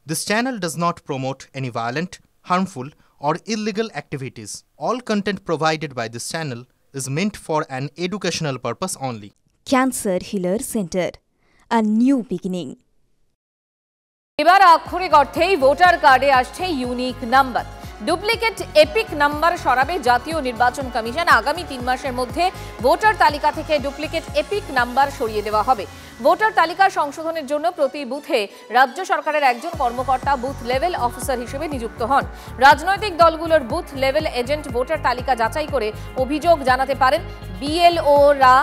This channel does not promote any violent, harmful, or illegal activities. All content provided by this channel is meant for an educational purpose only. Cancer Healer Center, a new beginning. এবার আক্ষরিক অর্থেই voter কার্ডে আসছে unique number. Duplicate EPIC number সরাবে জাতীয় নির্বাচন commission. আগামী ৩ মাসের মধ্যে ভোটার তালিকা থেকে ডুপ্লিকেট এপিক নাম্বার সরিয়ে দেওয়া হবে। ভোটার তালিকা সংশোধনের জন্য প্রতি বুথে রাজ্য সরকারের একজন কর্মকর্তা বুথ লেভেল অফিসার হিসেবে নিযুক্ত হন। রাজনৈতিক দলগুলোর বুথ লেভেল এজেন্ট ভোটার তালিকা যাচাই করে অভিযোগ জানাতে পারেন। বিএলওরা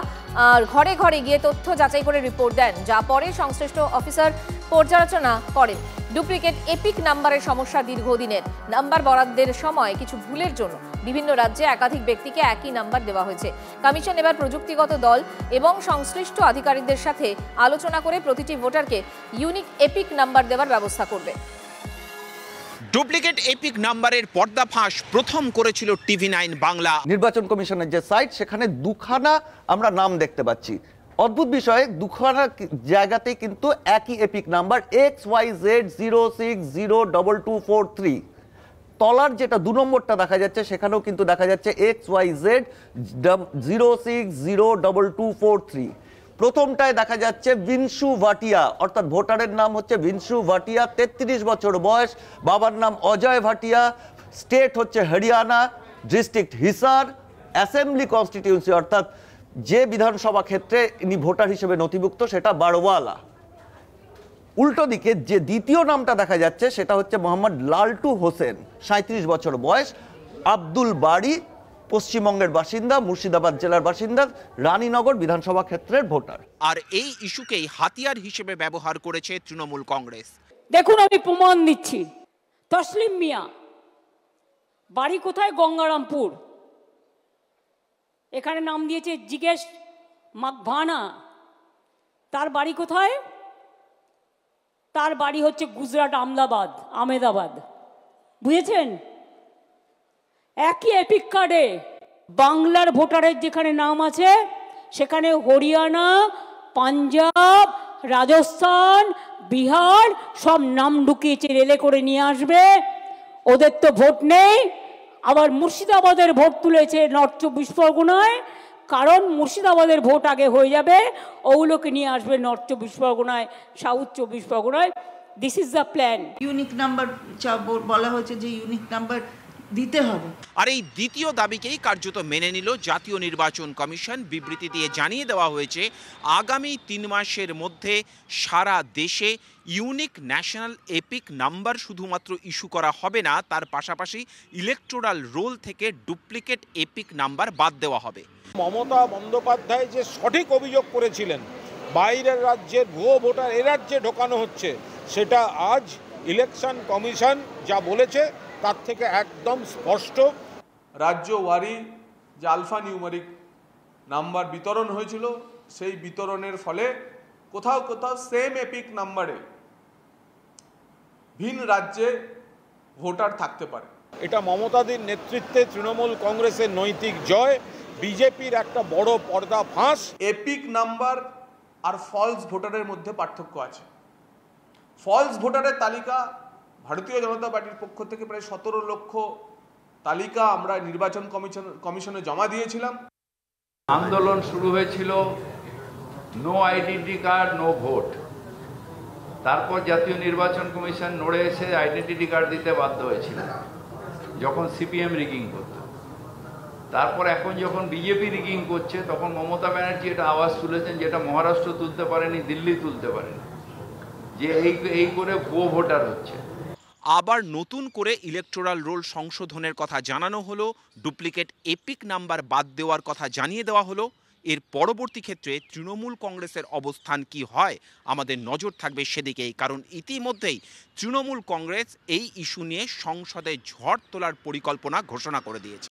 ঘরে ঘরে গিয়ে তথ্য যাচাই করে রিপোর্ট দেন, যা পরে সংশ্লিষ্ট অফিসার পর্যালোচনা করেন। ডুপ্লিকেট এপিক নাম্বারের সমস্যা দীর্ঘদিনের। নাম্বার বরাদ্দের সময় কিছু ভুলের জন্য বিভিন্ন রাজ্যে একাধিক ব্যক্তিকে একই নাম্বার দেওয়া হয়েছে। কমিশন এবার প্রযুক্তিগত দল এবং সংশ্লিষ্ট আধিকারিকদের সাথে আলোচনা করে প্রতিটি ভোটারকে ইউনিক এপিক নাম্বার দেওয়ার ব্যবস্থা করবে। ডুপ্লিকেট এপিক নাম্বারের পর্দাফাঁস প্রথম করেছিল TV9 বাংলা। নির্বাচন কমিশনের যে সাইট, সেখানে দুখানা আমরা নাম দেখতে পাচ্ছি। অদ্ভুত বিষয়, দুখানা জায়গাতেই কিন্তু একই এপিক নাম্বার XYZ06022243। তলার যেটা 2 নম্বরটা দেখা যাচ্ছে, সেখানেও কিন্তু দেখা যাচ্ছে XYZ06022243। প্রথমটায় দেখা যাচ্ছে ভিনসু ভাটিয়া, অর্থাৎ ভোটারের নাম হচ্ছে ভিনসু ভাটিয়া, 33 বছর বয়স, বাবার নাম অজয় ভাটিয়া, স্টেট হচ্ছে Haryana, district Hisar, assembly constituency অর্থাৎ যে বিধানসভা ক্ষেত্রে ইনি ভোটার হিসেবে নথিভুক্ত সেটা বারওয়ালা। উল্টো দিকে যে দ্বিতীয় নামটা দেখা যাচ্ছে সেটা হচ্ছে মোহাম্মদ লালটু হোসেন, 37 বছর বয়স, আব্দুল বাড়ি, পশ্চিমবঙ্গের বাসিন্দা, মুর্শিদাবাদ জেলার বাসিন্দা, রানীনগর বিধানসভা ক্ষেত্রের ভোটার। আর এই ইস্যুকেই হাতিয়ার হিসেবে ব্যবহার করেছে তৃণমূল কংগ্রেস। দেখুন, আমি প্রমাণ দিচ্ছি। তসলিম মিয়া, বাড়ি কোথায়? গঙ্গারামপুর। এখানে নাম দিয়েছে জিজ্ঞেস মাকভানা। তার বাড়ি কোথায়? তার বাড়ি হচ্ছে গুজরাট আহমেদাবাদ। বুঝেছেন? একই এপিক কার্ডে বাংলার ভোটারের যেখানে নাম আছে সেখানে হরিয়ানা, পাঞ্জাব, রাজস্থান, বিহার সব নাম ঢুকিয়েছে, রেলে করে নিয়ে আসবে। ওদের তো ভোট নেই। আবার মুর্শিদাবাদের ভোট তুলেছে নর্থ 24 পরগনায়, কারণ মুর্শিদাবাদের ভোট আগে হয়ে যাবে, ওগুলোকে নিয়ে আসবে নর্থ 24 পরগনায়, সাউথ 24 পরগনায়। This is the plan. Unique number বলা হয়েছে যে ইউনিক নাম্বার দিতে হবে। আর এই দ্বিতীয় দাবিকেই কার্যত মেনে নিল জাতীয় নির্বাচন কমিশন। বিবৃতি দিয়ে জানিয়ে দেওয়া হয়েছে আগামী 3 মাসের মধ্যে সারা দেশে ইউনিক ন্যাশনাল এপিক নাম্বার শুধুমাত্র ইস্যু করা হবে না, তার পাশাপাশি ইলেকটোরাল রোল থেকে ডুপ্লিকেট এপিক নাম্বার বাদ দেওয়া হবে। মমতা বন্দ্যোপাধ্যায় যে সঠিক অভিযোগ করেছিলেন বাইরের রাজ্যের ভুয়ো ভোটার এ রাজ্যে ঢোকানো হচ্ছে, সেটা আজ ইলেকশন কমিশন যা বলেছে তার থেকে একদম স্পষ্ট। রাজ্য ওয়ারি যে আলফা নিউমারিক নাম্বার বিতরণ হয়েছিল, সেই বিতরণের ফলে কোথাও কোথাও সেম এপিক নাম্বারে ভিন রাজ্যে ভোটার থাকতে পারে। এটা মমতাদির নেতৃত্বে তৃণমূল কংগ্রেসের নৈতিক জয়, বিজেপির একটা বড় পর্দা ফাঁস। এপিক নাম্বার আর ফলস ভোটারের মধ্যে পার্থক্য আছে। ফলস ভোটারের তালিকা ভারতীয় জনতা পার্টির পক্ষ থেকে প্রায় 17 লক্ষ তালিকা আমরা নির্বাচন কমিশনে জমা দিয়েছিলাম। আন্দোলন শুরু হয়েছিল no identity card no vote. তারপর জাতীয় নির্বাচন কমিশন নড়ে এসে আইডেন্টি কার্ড দিতে বাধ্য হয়েছিল যখন সিপিএম রিগিং করত। তারপর এখন যখন বিজেপি রিগিং করছে, তখন মমতা ব্যানার্জি এটা আওয়াজ তুলেছেন যেটা মহারাষ্ট্র তুলতে পারেনি, দিল্লি তুলতে পারেনি, যে এই করে ভুয়ো ভোটার হচ্ছে। আবার নতুন করে ইলেকটোরাল রোল সংশোধনের কথা জানানো হলো, ডুপ্লিকেট এপিক নাম্বার বাদ দেওয়ার কথা জানিয়ে দেওয়া হলো। এর পরবর্তী ক্ষেত্রে তৃণমূল কংগ্রেসের অবস্থান কি হয়, আমাদের নজর থাকবে সেদিকেই। কারণ ইতিমধ্যেই তৃণমূল কংগ্রেস এই ইস্যু নিয়ে সংসদে ঝড় তোলার পরিকল্পনা ঘোষণা করে দিয়েছে।